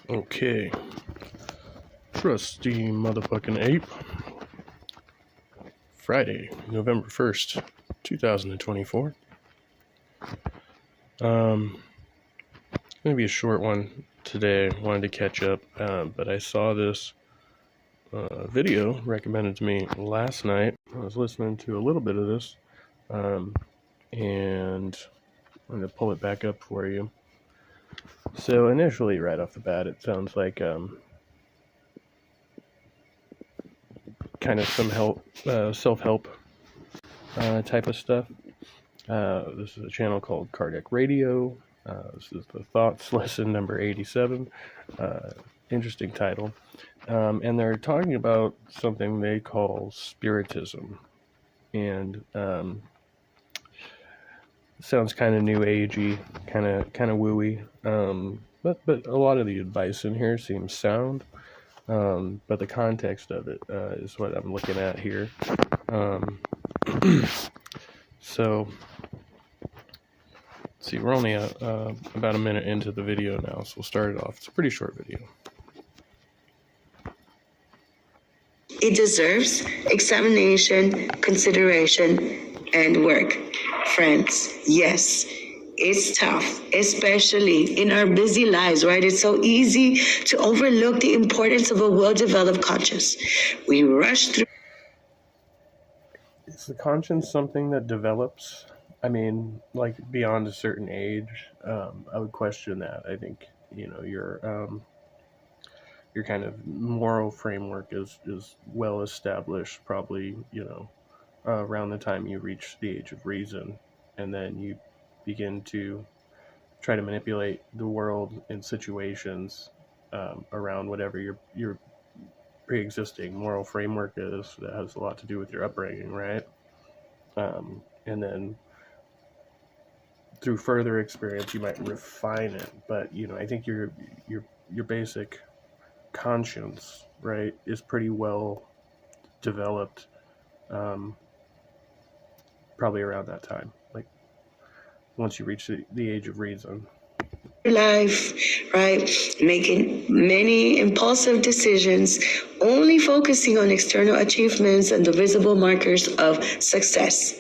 Okay. Trusty motherfucking ape. Friday, November 1st, 2024. Maybe a short one today. Wanted to catch up, but I saw this video recommended to me last night. I was listening to a little bit of this, and I'm going to pull it back up for you. So initially, right off the bat, it sounds like kind of some self-help type of stuff. This is a channel called Cardiac Radio. This is the Thoughts Lesson number 87. Interesting title. And they're talking about something they call Spiritism. And sounds kind of new agey, kind of wooey. But a lot of the advice in here seems sound. But the context of it is what I'm looking at here. So, let's see, we're only about a minute into the video now, so we'll start it off. It's a pretty short video. It deserves examination, consideration, and work. Friends, yes, it's tough, especially in our busy lives, right? It's so easy to overlook the importance of a well-developed conscience. We rush through. Is the conscience something that develops? I mean, like beyond a certain age? I would question that. I think, your kind of moral framework is well established, probably, around the time you reach the age of reason, and then you begin to try to manipulate the world in situations around whatever your pre-existing moral framework is. That has a lot to do with your upbringing, right? And then through further experience you might refine it, but I think your basic conscience, right, is pretty well developed probably around that time, like once you reach the age of reason. Life, right? Making many impulsive decisions, only focusing on external achievements and the visible markers of success.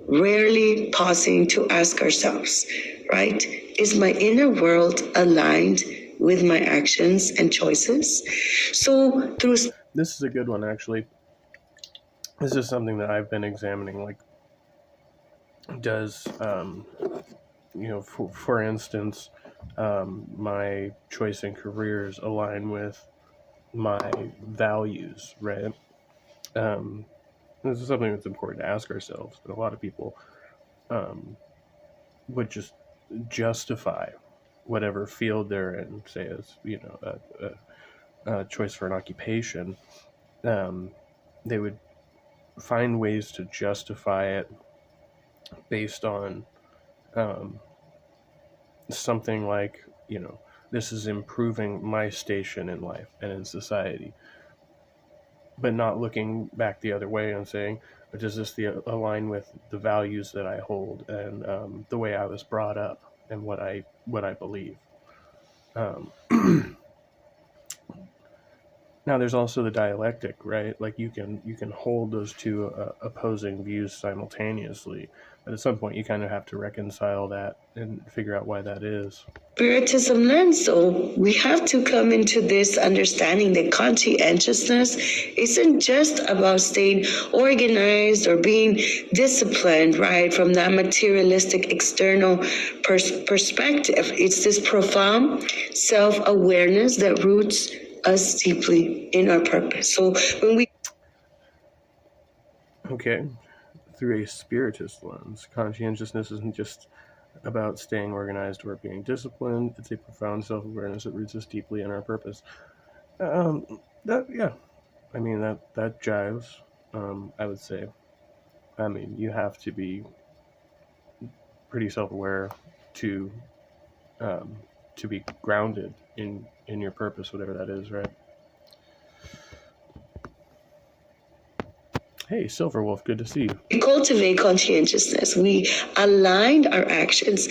Rarely pausing to ask ourselves, right? Is my inner world aligned with my actions and choices? So through... This is a good one, actually. This is something that I've been examining, like, does, for instance, my choice in careers align with my values, right? This is something that's important to ask ourselves, and a lot of people would just justify whatever field they're in, say as a choice for an occupation. They would find ways to justify it based on something like, this is improving my station in life and in society, but not looking back the other way and saying, does this align with the values that I hold and the way I was brought up and what I believe. Now there's also the dialectic, right? Like you can hold those two opposing views simultaneously, but at some point you kind of have to reconcile that and figure out why that is. Spiritism lens, so we have to come into this understanding that conscientiousness isn't just about staying organized or being disciplined, right, from that materialistic external perspective. It's this profound self-awareness that roots us deeply in our purpose. So when we... Okay, through a spiritist lens, conscientiousness isn't just about staying organized or being disciplined. It's a profound self-awareness that roots us deeply in our purpose. That jives, I would say. I mean, you have to be pretty self-aware to be grounded in your purpose, whatever that is, right? Hey, Silverwolf, good to see you. We cultivate conscientiousness. We aligned our actions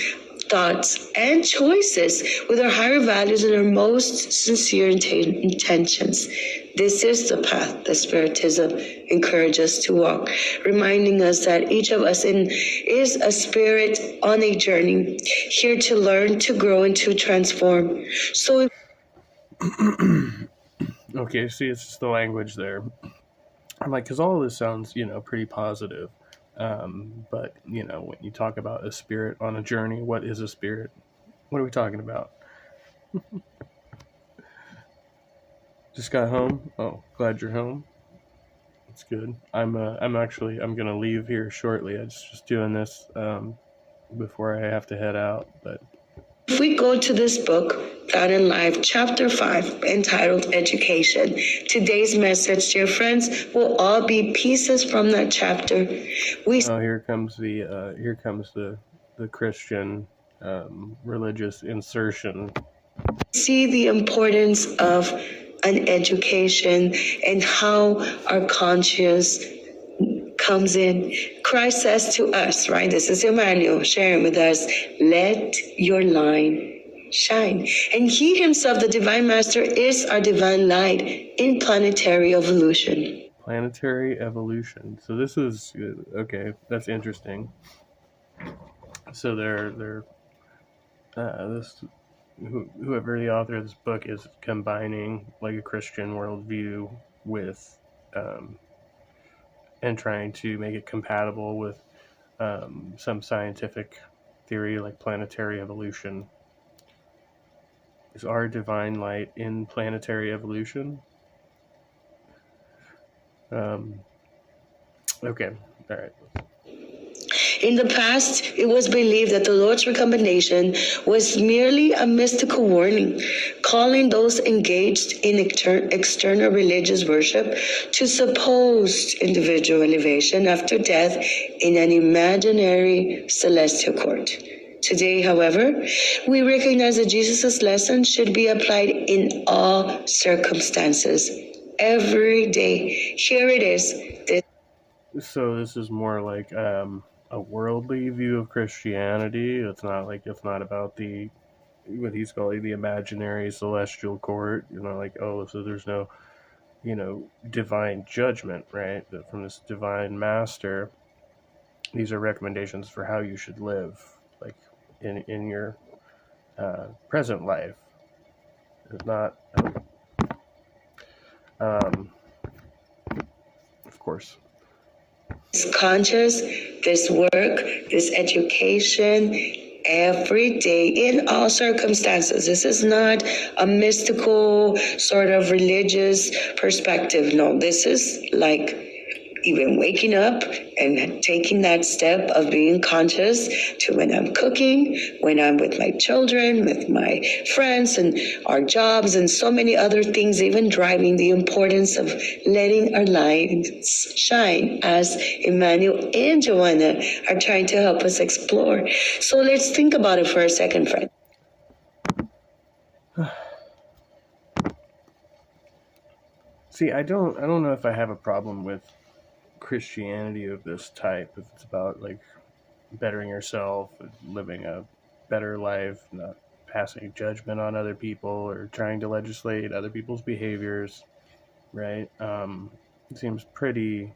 thoughts, and choices with our higher values and our most sincere intentions. This is the path that Spiritism encourages us to walk, reminding us that each of us is a spirit on a journey, here to learn, to grow, and to transform. So, Okay, see, it's just the language there. I'm like, because all of this sounds, pretty positive. But, when you talk about a spirit on a journey, what is a spirit? What are we talking about? Just got home? Oh, glad you're home. That's good. I'm gonna leave here shortly. I was just doing this before I have to head out. But if we go to this book, God in Life, chapter 5, entitled Education, today's message, dear friends, will all be pieces from that chapter. Here comes the Christian religious insertion. See the importance of an education and how our conscience comes in. Christ says to us, right? This is Emmanuel sharing with us, let your light shine. And he himself, the divine master, is our divine light in planetary evolution. Planetary evolution. So this is, okay, that's interesting. So whoever the author of this book is combining like a Christian worldview with and trying to make it compatible with some scientific theory like planetary evolution. Is our divine light in planetary evolution? Okay, all right. In the past, it was believed that the Lord's recommendation was merely a mystical warning, calling those engaged in external religious worship to supposed individual elevation after death in an imaginary celestial court. Today, however, we recognize that Jesus' lesson should be applied in all circumstances, every day. Here it is. So this is more like a worldly view of Christianity. It's not about what he's calling the imaginary celestial court. So there's no, divine judgment, right? From this divine master. These are recommendations for how you should live, like in your present life. It's not, of course. This conscious, this work, this education, every day, in all circumstances. This is not a mystical sort of religious perspective. No, this is like even waking up and taking that step of being conscious to when I'm cooking, when I'm with my children, with my friends and our jobs and so many other things, even driving, the importance of letting our lights shine, as Emmanuel and Joanna are trying to help us explore. So let's think about it for a second, friend. See, I don't know if I have a problem with Christianity of this type, if it's about like bettering yourself, living a better life, not passing judgment on other people or trying to legislate other people's behaviors, right? It seems pretty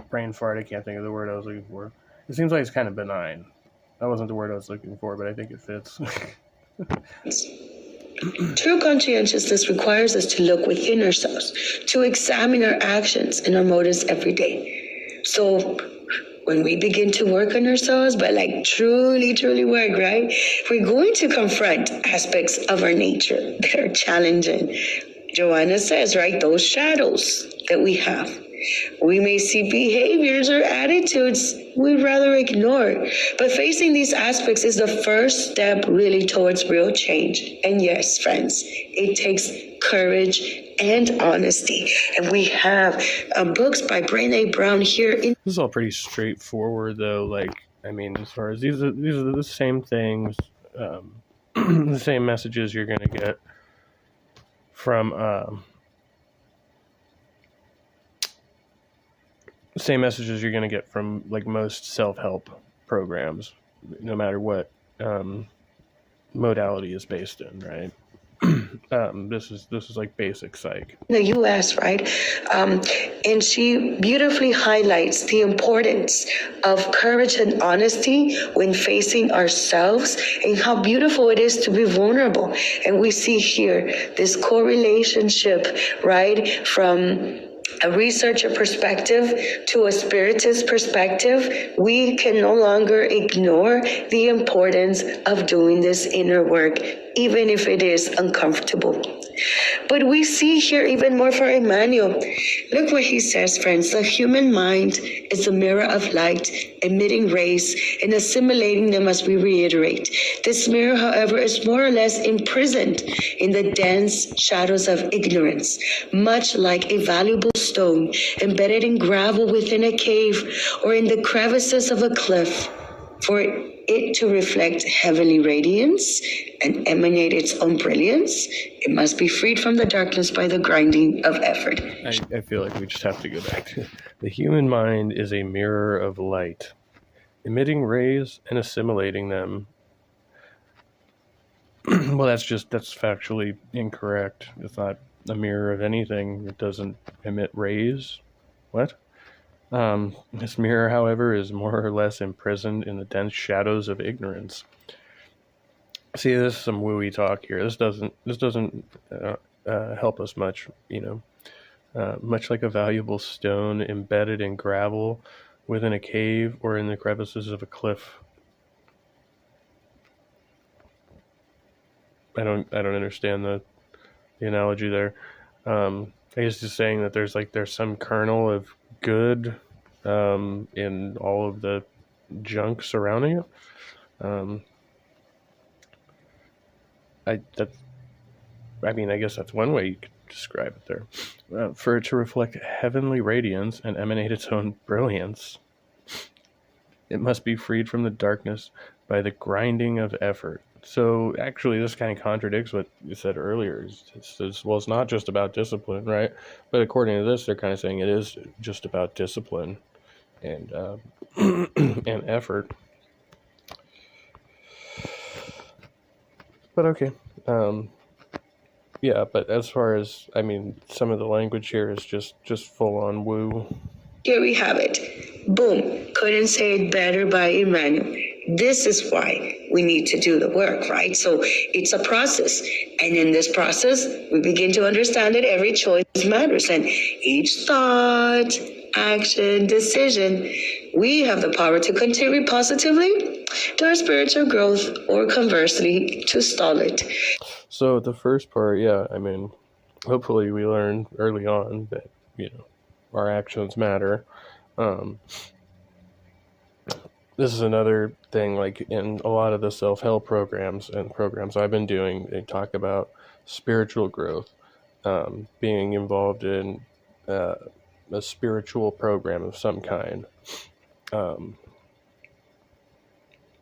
brain fart, I can't think of the word I was looking for. It seems like it's kind of benign. That wasn't the word I was looking for, but I think it fits. True conscientiousness requires us to look within ourselves, to examine our actions and our motives every day. So when we begin to work on ourselves, but like truly work, right? We're going to confront aspects of our nature that are challenging. Joanna says, right, those shadows that we have. We may see behaviors or attitudes we'd rather ignore, but facing these aspects is the first step really towards real change. And yes, friends, it takes courage and honesty. And we have books by Brené Brown here. This is all pretty straightforward, though. Like, I mean, as far as these are the same things, the same messages you're going to get from same messages you're going to get from like most self-help programs, no matter what modality is based in, right? This is like basic psych. The U.S., right? And she beautifully highlights the importance of courage and honesty when facing ourselves, and how beautiful it is to be vulnerable. And we see here this correlationship, right, from a researcher perspective to a spiritist perspective. We can no longer ignore the importance of doing this inner work, even if it is uncomfortable. But we see here even more for Emmanuel. Look what he says, friends. The human mind is a mirror of light, emitting rays and assimilating them as we reiterate. This mirror, however, is more or less imprisoned in the dense shadows of ignorance, much like a valuable stone embedded in gravel within a cave or in the crevices of a cliff. For it to reflect heavenly radiance and emanate its own brilliance, it must be freed from the darkness by the grinding of effort. I feel like we just have to go back to the human mind is a mirror of light, emitting rays and assimilating them. Well, that's factually incorrect. It's not a mirror of anything. It doesn't emit rays. What? This mirror, however, is more or less imprisoned in the dense shadows of ignorance. See, this is some wooey talk here. This doesn't help us much, much like a valuable stone embedded in gravel within a cave or in the crevices of a cliff. I don't understand the analogy there. I guess just saying that there's some kernel of good in all of the junk surrounding it. I guess that's one way you could describe it there. For it to reflect heavenly radiance and emanate its own brilliance, it must be freed from the darkness by the grinding of effort. So actually, this kind of contradicts what you said earlier. It's not just about discipline, right? But according to this, they're kind of saying it is just about discipline and and effort. But okay, yeah. But as far as some of the language here is just full on woo. Here we have it. Boom. Couldn't say it better by Emmanuel. This is why we need to do the work, right? So it's a process. And in this process, we begin to understand that every choice matters. And each thought, action, decision, we have the power to contribute positively to our spiritual growth, or conversely, to stall it. So the first part, yeah, hopefully we learned early on that, our actions matter. This is another thing, like in a lot of the self-help programs and programs I've been doing, they talk about spiritual growth, being involved in a spiritual program of some kind. And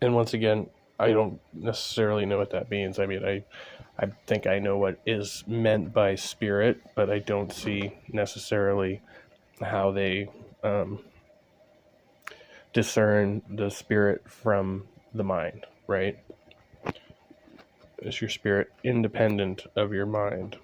once again, I don't necessarily know what that means. I think I know what is meant by spirit, but I don't see necessarily how they discern the spirit from the mind, right? Is your spirit independent of your mind?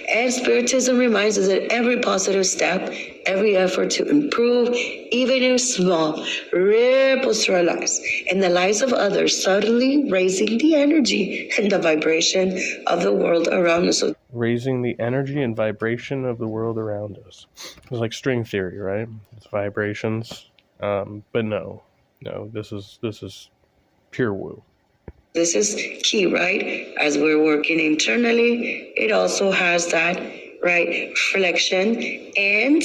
And Spiritism reminds us that every positive step, every effort to improve, even if small, ripples through our lives and the lives of others, subtly raising the energy and the vibration of the world around us. Raising the energy and vibration of the world around us. It's like string theory, right? It's vibrations. But no, this is pure woo. This is key, right? As we're working internally, it also has that, right, reflection and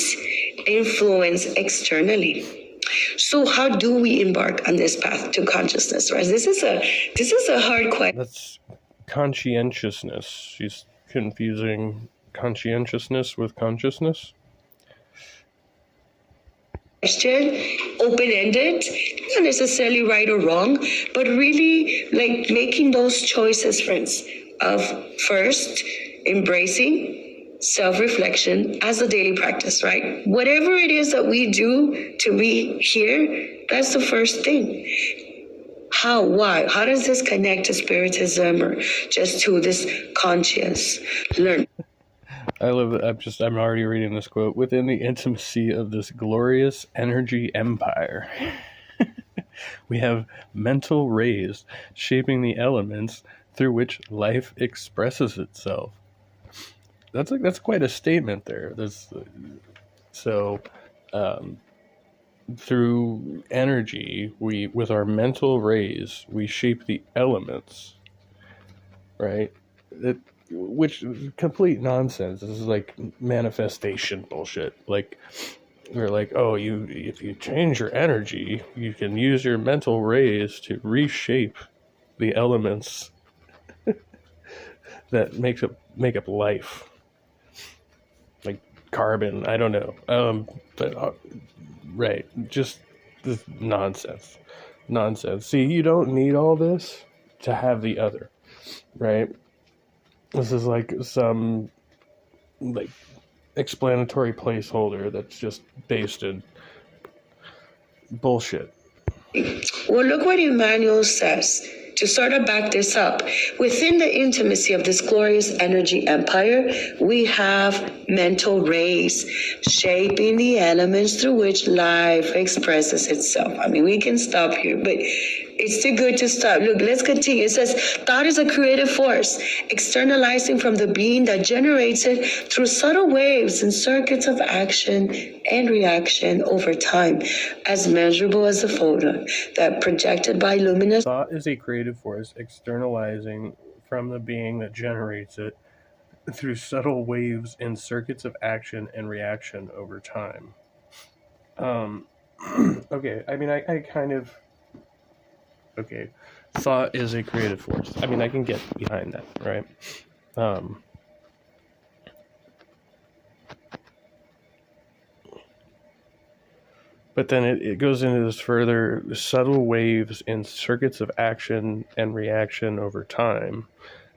influence externally. So how do we embark on this path to consciousness, right? This is a hard question. That's conscientiousness. She's confusing conscientiousness with consciousness. Question, open-ended, not necessarily right or wrong, but really like making those choices, friends, of first embracing self-reflection as a daily practice, right? Whatever it is that we do to be here, that's the first thing. How, why? How does this connect to Spiritism or just to this conscious learn? I love it. I'm already reading this quote. Within the intimacy of this glorious energy empire, we have mental rays shaping the elements through which life expresses itself. That's quite a statement there. Through energy, with our mental rays, we shape the elements, right? Which complete nonsense. This is like manifestation bullshit. Like, we're like, oh, if you change your energy, you can use your mental rays to reshape the elements that make up life. Like carbon, I don't know. Right, just this nonsense. See, you don't need all this to have the other, right? This is like some like explanatory placeholder that's just based in bullshit. Well, look what Emmanuel says. To sort of back this up, within the intimacy of this glorious energy empire, we have mental rays shaping the elements through which life expresses itself. I mean, we can stop here, but it's too good to stop. Look, let's continue. It says, thought is a creative force, externalizing from the being that generates it through subtle waves and circuits of action and reaction over time, as measurable as a photon that projected by luminous. Thought is a creative force externalizing from the being that generates it through subtle waves and circuits of action and reaction over time. Okay, I mean, I kind of... Okay, thought is a creative force. I mean, I can get behind that, right? But then it goes into this further subtle waves and circuits of action and reaction over time,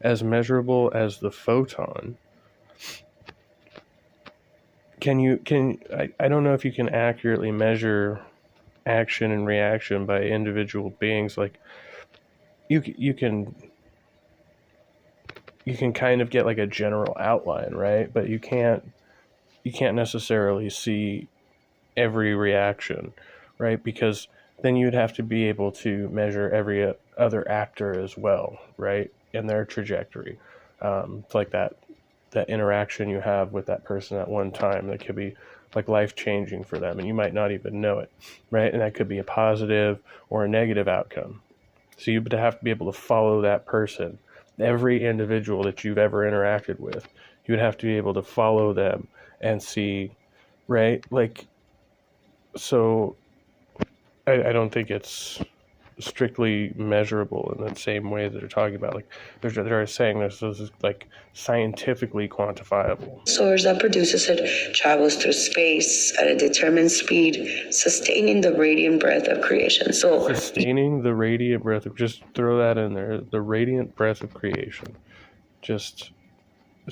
as measurable as the photon. I don't know if you can accurately measure action and reaction by individual beings. Like you can kind of get like a general outline, right? But you can't necessarily see every reaction, right? Because then you'd have to be able to measure every other actor as well, right? And their trajectory. It's like that interaction you have with that person at one time that could be like life-changing for them, and you might not even know it, right? And that could be a positive or a negative outcome. So you would have to be able to follow that person, every individual that you've ever interacted with. You would have to be able to follow them and see, right? Like, so I don't think it's strictly measurable in that same way that they're talking about. Like they're saying this is like scientifically quantifiable. Source that produces it travels through space at a determined speed, sustaining the radiant breath of creation. So sustaining the radiant breath of, just throw that in there, the radiant breath of creation. This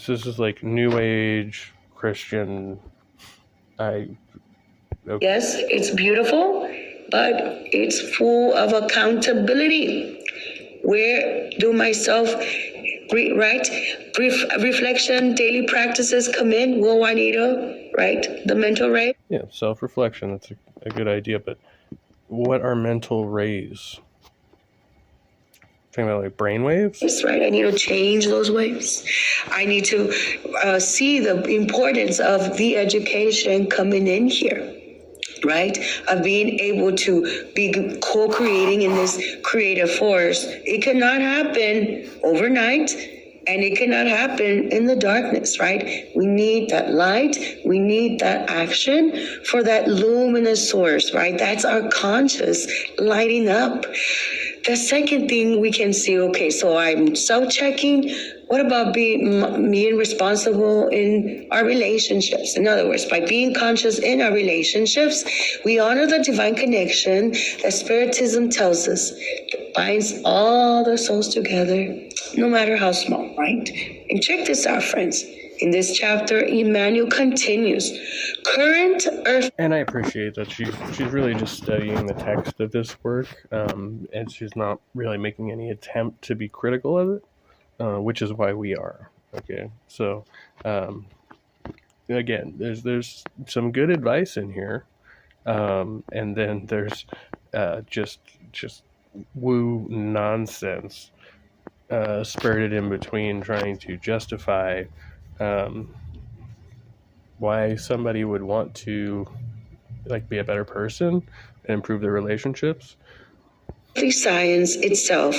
is like New Age Christian. Okay. Yes, it's beautiful, but it's full of accountability. Where do myself, reflection, daily practices come in? Well, Juanito, right? The mental ray? Yeah, self-reflection, that's a good idea, but what are mental rays? Talking about like brain waves? That's right. I need to change those waves. I need to see the importance of the education coming in here. Right? Of being able to be co-creating in this creative force. It cannot happen overnight, and it cannot happen in the darkness, right? We need that light. We need that action for that luminous source, right? That's our conscious lighting up. The second thing we can see, okay, so I'm self-checking. What about being responsible in our relationships? In other words, by being conscious in our relationships, we honor the divine connection that Spiritism tells us that binds all the souls together, no matter how small, right? And check this out, friends. In this chapter, Emmanuel continues, current earth. And I appreciate that she's really just studying the text of this work, and she's not really making any attempt to be critical of it, which is why we are. Okay, so again, there's some good advice in here, and then there's just woo nonsense spurted in between, trying to justify why somebody would want to be a better person and improve their relationships. Earthly science itself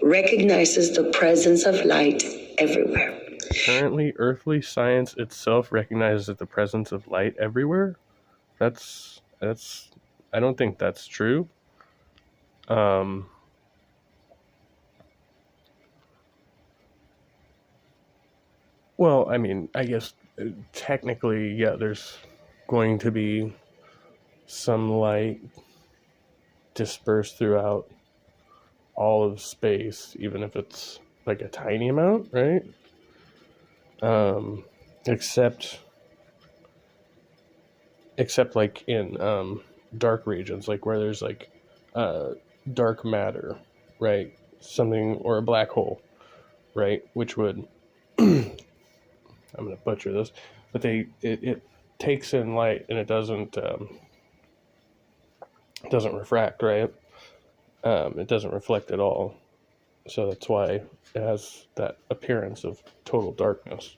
recognizes the presence of light everywhere. Currently, earthly science itself recognizes the presence of light everywhere. That's I don't think that's true. Well, I mean, I guess technically, yeah, there's going to be some light dispersed throughout all of space, even if it's like a tiny amount, right? Except like in dark regions, like where there's like dark matter, right? Something, or a black hole, right? Which would I'm going to butcher this, but it takes in light and it doesn't refract, right? It doesn't reflect at all. So that's why it has that appearance of total darkness.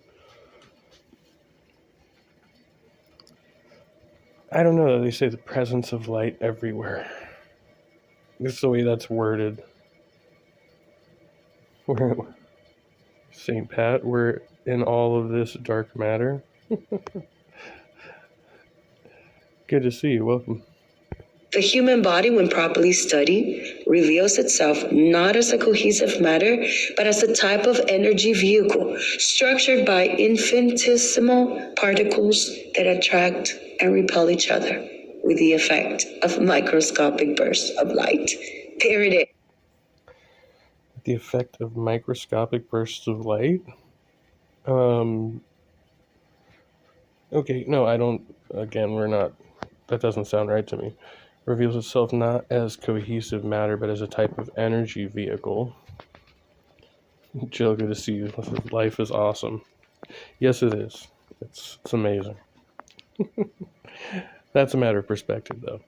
I don't know, they say the presence of light everywhere. This is the way that's worded. St. Pat, we're in all of this dark matter. Good to see you. Welcome. The human body, when properly studied, reveals itself not as a cohesive matter, but as a type of energy vehicle structured by infinitesimal particles that attract and repel each other with the effect of microscopic bursts of light. There it is. The effect of microscopic bursts of light? Okay, no, I don't, again, that doesn't sound right to me. Reveals itself not as cohesive matter, but as a type of energy vehicle. Jill, good to see you. Life is awesome. Yes, it is. It's amazing. That's a matter of perspective, though.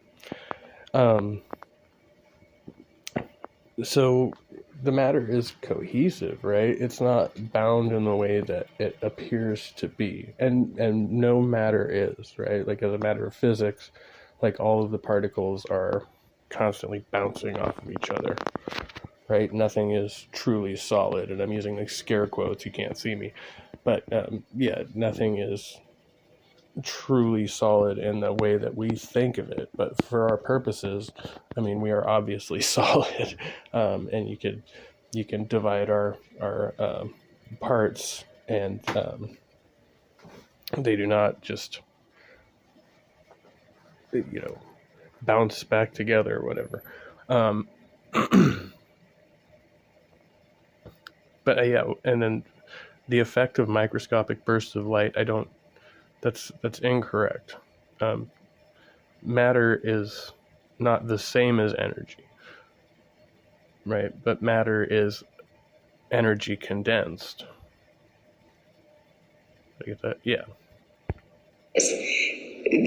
So the matter is cohesive, right? It's not bound in the way that it appears to be, and no matter is, right? Like, as a matter of physics, like, all of the particles are constantly bouncing off of each other, right? Nothing is truly solid, and I'm using like scare quotes, you can't see me, but yeah, nothing is truly solid in the way that we think of it, but for our purposes, I mean, we are obviously solid, and you can divide our parts, and they do not just bounce back together or whatever. But yeah, and then the effect of microscopic bursts of light, that's incorrect. Matter is not the same as energy, right? But matter is energy condensed. Did I get that? Yeah.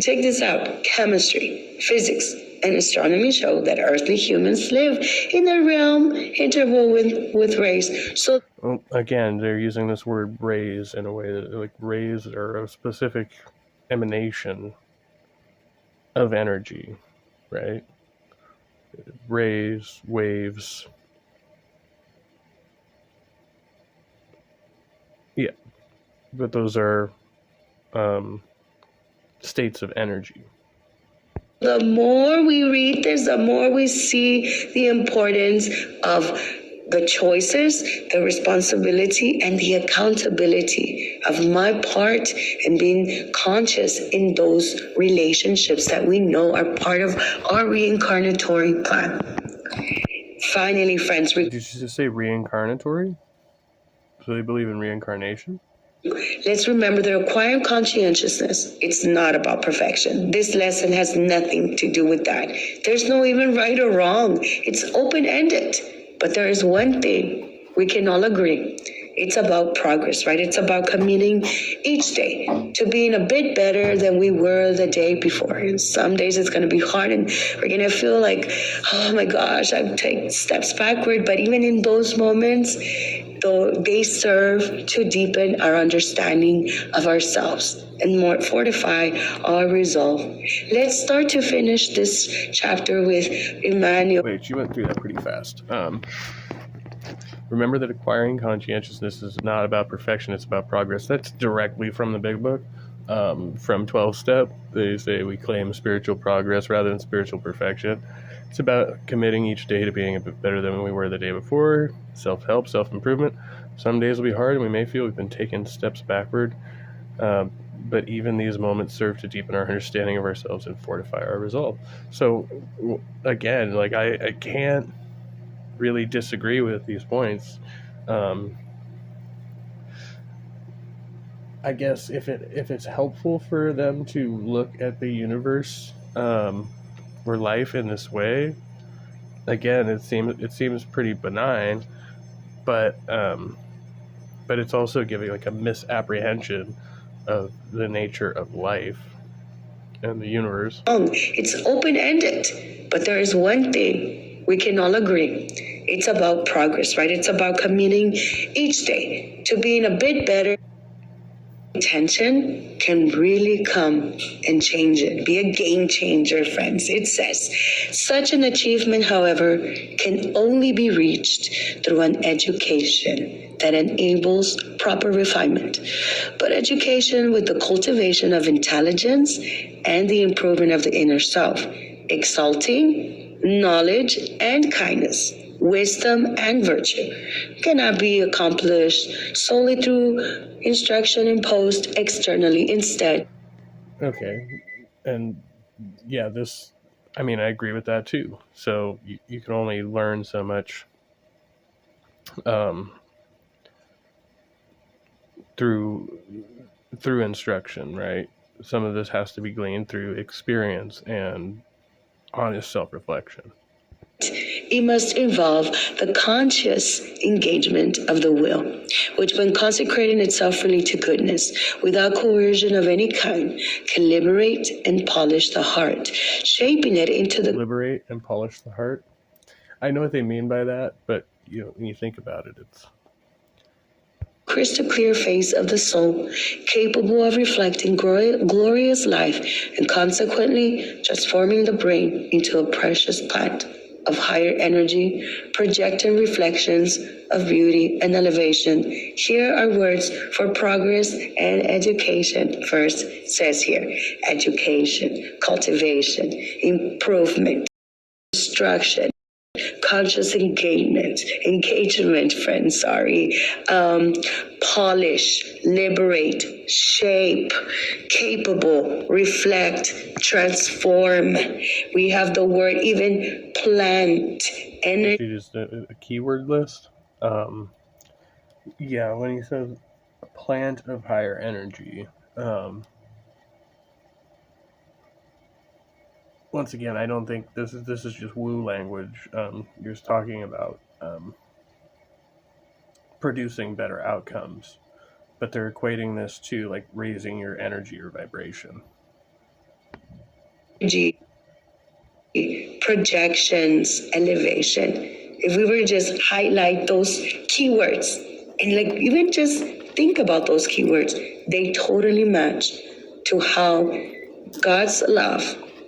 Check this out. Chemistry, physics, and astronomy show that earthly humans live in a realm interwoven with rays. So, well, again, they're using this word rays in a way that, like, rays are a specific emanation of energy, right? Rays, waves. Yeah. But those are states of energy. The more we read this, the more we see the importance of the choices, the responsibility, and the accountability of my part in being conscious in those relationships that we know are part of our reincarnatory plan. Finally, friends, did you just say reincarnatory? So they believe in reincarnation? Let's remember that acquiring conscientiousness, it's not about perfection. This lesson has nothing to do with that. There's no even right or wrong. It's open-ended. But there is one thing we can all agree. It's about progress, right? It's about committing each day to being a bit better than we were the day before. And some days it's going to be hard and we're going to feel like, oh my gosh, I've taken steps backward. But even in those moments, though, they serve to deepen our understanding of ourselves and more fortify our resolve. Let's start to finish this chapter with Emmanuel. Wait, you went through that pretty fast. Remember that acquiring conscientiousness is not about perfection, it's about progress. That's directly from the Big Book. From 12-step, they say we claim spiritual progress rather than spiritual perfection. It's about committing each day to being a bit better than we were the day before, self-help, self-improvement. Some days will be hard and we may feel we've been taking steps backward, but even these moments serve to deepen our understanding of ourselves and fortify our resolve. So, again, like I can't really disagree with these points. I guess if it's helpful for them to look at the universe or life in this way, again, it seems pretty benign, but it's also giving like a misapprehension of the nature of life and the universe. It's open-ended, but there is one thing we can all agree. It's about progress, right? It's about committing each day to being a bit better. Intention can really come and change it, be a game changer, friends. It says, such an achievement, however, can only be reached through an education that enables proper refinement. But education with the cultivation of intelligence and the improvement of the inner self, exalting knowledge and kindness, wisdom and virtue, cannot be accomplished solely through instruction imposed externally. Instead. Okay. And yeah, I agree with that too. So you can only learn so much through instruction, right? Some of this has to be gleaned through experience and honest self-reflection. It must involve the conscious engagement of the will, which, when consecrating itself freely to goodness, without coercion of any kind, can liberate and polish the heart, shaping it into the... Liberate and polish the heart? I know what they mean by that, but when you think about it, it's... crystal clear face of the soul, capable of reflecting glorious life and consequently transforming the brain into a precious plant of higher energy, projecting reflections of beauty and elevation. Here are words for progress and education. First, it says here, education, cultivation, improvement, instruction, conscious engagement, polish, liberate, shape, capable, reflect, transform. We have the word even plant, energy. Just a keyword list. When he says a plant of higher energy, once again, I don't think this is just woo language. You're just talking about producing better outcomes, but they're equating this to like raising your energy or vibration. Projections, elevation. If we were to just highlight those keywords and like even just think about those keywords, they totally match to how God's love,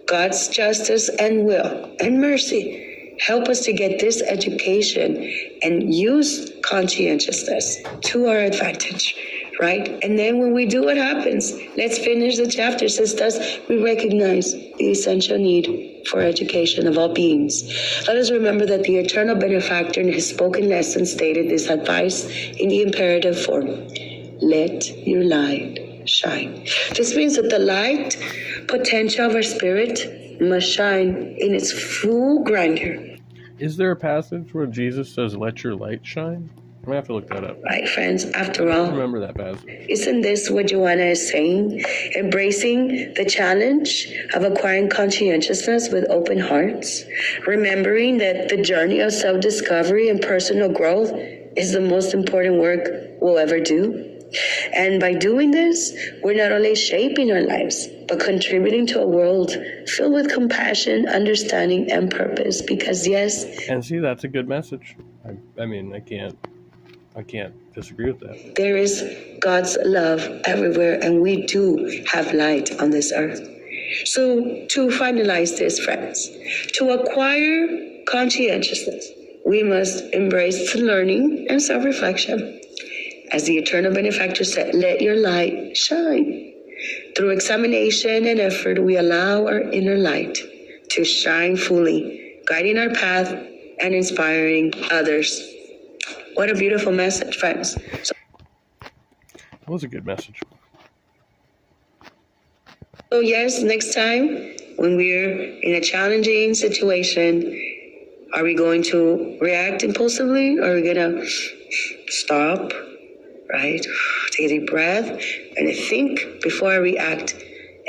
God's justice and will and mercy help us to get this education and use conscientiousness to our advantage, right? And then when we do, what happens? Let's finish the chapter. It says, thus we recognize the essential need for education of all beings. Let us remember that the eternal benefactor in his spoken lesson stated this advice in the imperative form: let your light shine. This means that the light potential of our spirit must shine in its full grandeur. Is there a passage where Jesus says, let your light shine? I'm gonna have to look that up. Right, friends, after all, Remember that passage. Isn't this what Joanna is saying? Embracing the challenge of acquiring conscientiousness with open hearts, remembering that the journey of self-discovery and personal growth is the most important work we'll ever do. And by doing this, we're not only shaping our lives, but contributing to a world filled with compassion, understanding, and purpose. Because yes, And see, that's a good message. I mean, I can't disagree with that. there is God's love everywhere, and we do have light on this earth. So, to finalize this, friends, to acquire conscientiousness, we must embrace learning and self-reflection. As the eternal benefactor said, let your light shine. Through examination and effort, we allow our inner light to shine fully, guiding our path and inspiring others. What a beautiful message, friends. That was a good message. So yes, next time when we're in a challenging situation, are we going to react impulsively, or are we gonna stop, right? Take a deep breath and think before I react.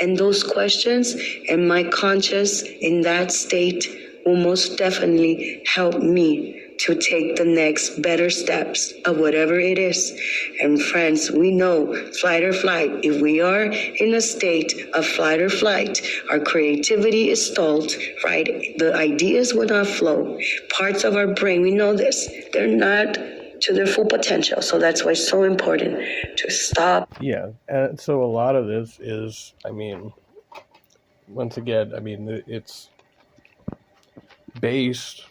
And those questions and my conscious in that state will most definitely help me to take the next better steps of whatever it is. And friends, we know flight or flight. If we are in a state of flight or flight, our creativity is stalled, right? The ideas will not flow. Parts of our brain, we know this, they're not to their full potential. So that's why it's so important to stop. Yeah, and so a lot of this is, I mean, once again, I mean, it's based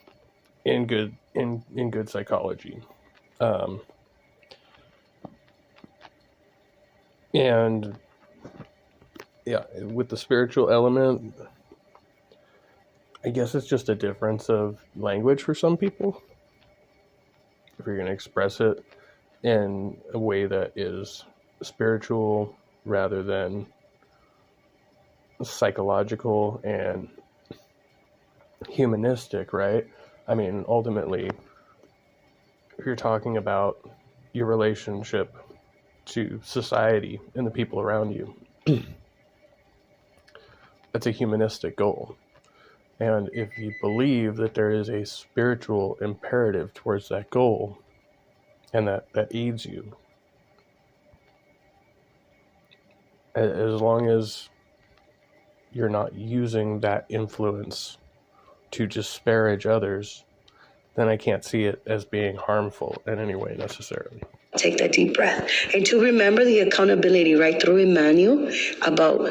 in good psychology, and yeah, with the spiritual element, I guess it's just a difference of language for some people. If you're going to express it in a way that is spiritual rather than psychological and humanistic, right? I mean, ultimately, if you're talking about your relationship to society and the people around you, that's a humanistic goal. And if you believe that there is a spiritual imperative towards that goal, and that aids you, as long as you're not using that influence to disparage others, then I can't see it as being harmful in any way necessarily. Take that deep breath. And to remember the accountability right through Emmanuel about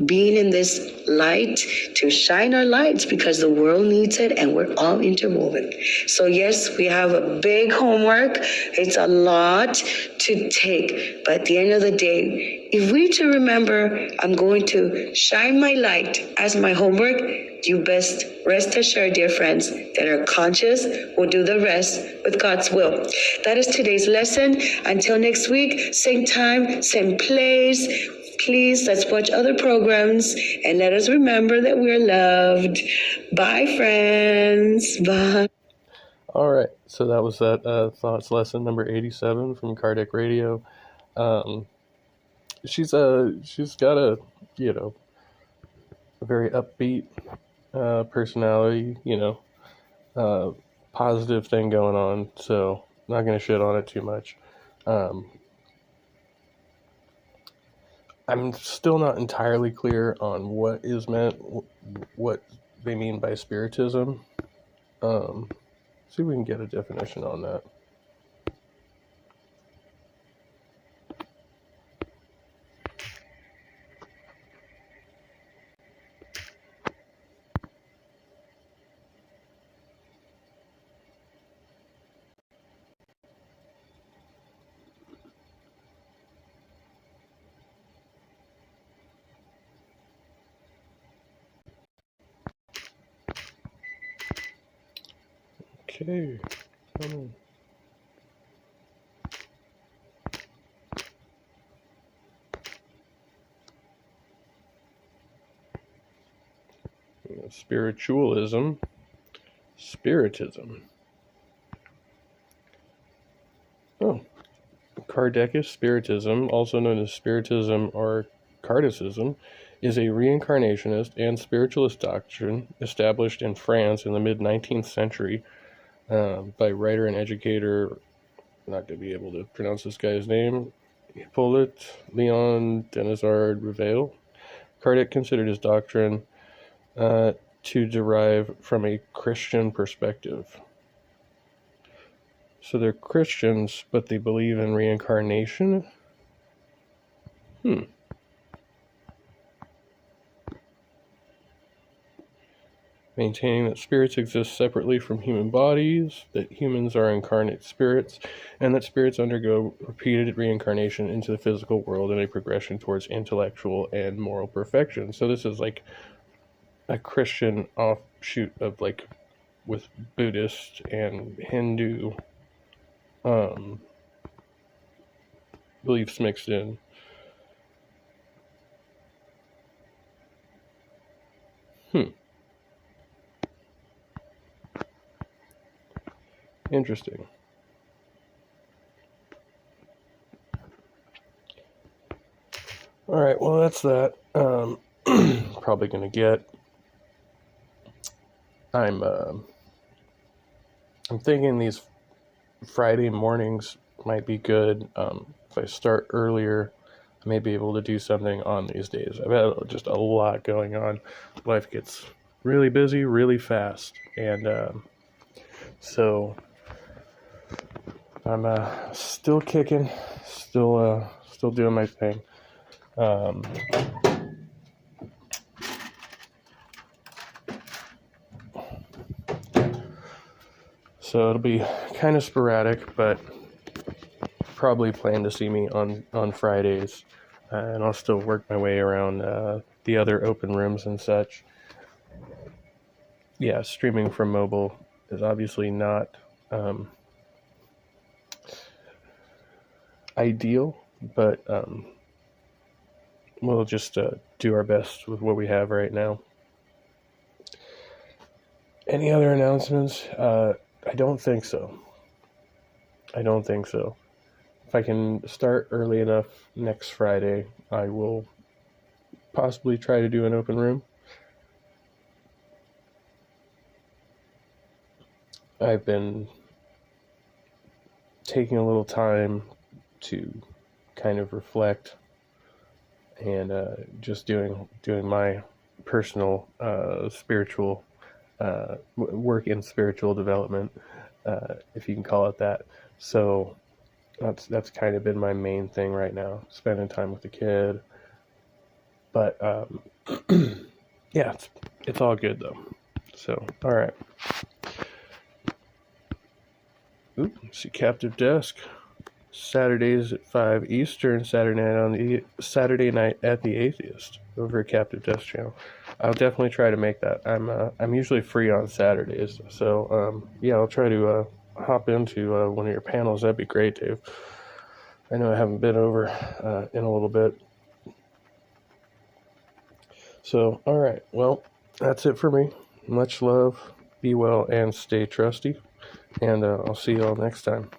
being in this light, to shine our lights because the world needs it and we're all interwoven. So yes, we have a big homework. It's a lot to take. But at the end of the day, if we to remember, I'm going to shine my light as my homework, you best rest assured, dear friends, that our conscious will do the rest with God's will. That is today's lesson. Until next week, same time, same place. Please, let's watch other programs and let us remember that we're loved. Bye, friends. Bye. All right. So that was that thoughts lesson number 87 from Kardec Radio. She's got a a very upbeat personality, positive thing going on. So I'm not gonna shit on it too much. I'm still not entirely clear on what is meant, what they mean by Spiritism. See if we can get a definition on that. Okay. Spiritualism. Spiritism. Kardecic Spiritism, also known as Spiritism or Kardecism, is a reincarnationist and spiritualist doctrine established in France in the mid-19th century by writer and educator, not going to be able to pronounce this guy's name, Hippolyte Leon Denisard Reveil. Kardec considered his doctrine to derive from a Christian perspective. So they're Christians, but they believe in reincarnation? Maintaining that spirits exist separately from human bodies, that humans are incarnate spirits, and that spirits undergo repeated reincarnation into the physical world in a progression towards intellectual and moral perfection. So this is like a Christian offshoot of like with Buddhist and Hindu beliefs mixed in. Interesting. Alright, well that's that. Probably gonna get. I'm thinking these Friday mornings might be good. If I start earlier, I may be able to do something on these days. I've had just a lot going on. Life gets really busy really fast, and so I'm still kicking, still doing my thing. So it'll be kind of sporadic, but probably plan to see me on Fridays, and I'll still work my way around the other open rooms and such. Yeah, streaming from mobile is obviously not ideal, but we'll just do our best with what we have right now. Any other announcements? I don't think so. If I can start early enough next Friday, I will possibly try to do an open room. I've been taking a little time to kind of reflect and just doing my personal spiritual work in spiritual development, if you can call it that. So that's kind of been my main thing right now, spending time with the kid. But yeah, it's all good though. So all right. Ooh, see Captive Desk. Saturdays at 5 Eastern, Saturday night at the Atheist over at Captive Desk channel. I'll definitely try to make that. I'm usually free on Saturdays, so yeah, I'll try to hop into one of your panels. That'd be great, Dave. I know I haven't been over in a little bit. So, all right, well, that's it for me. Much love, be well, and stay trusty. And I'll see you all next time.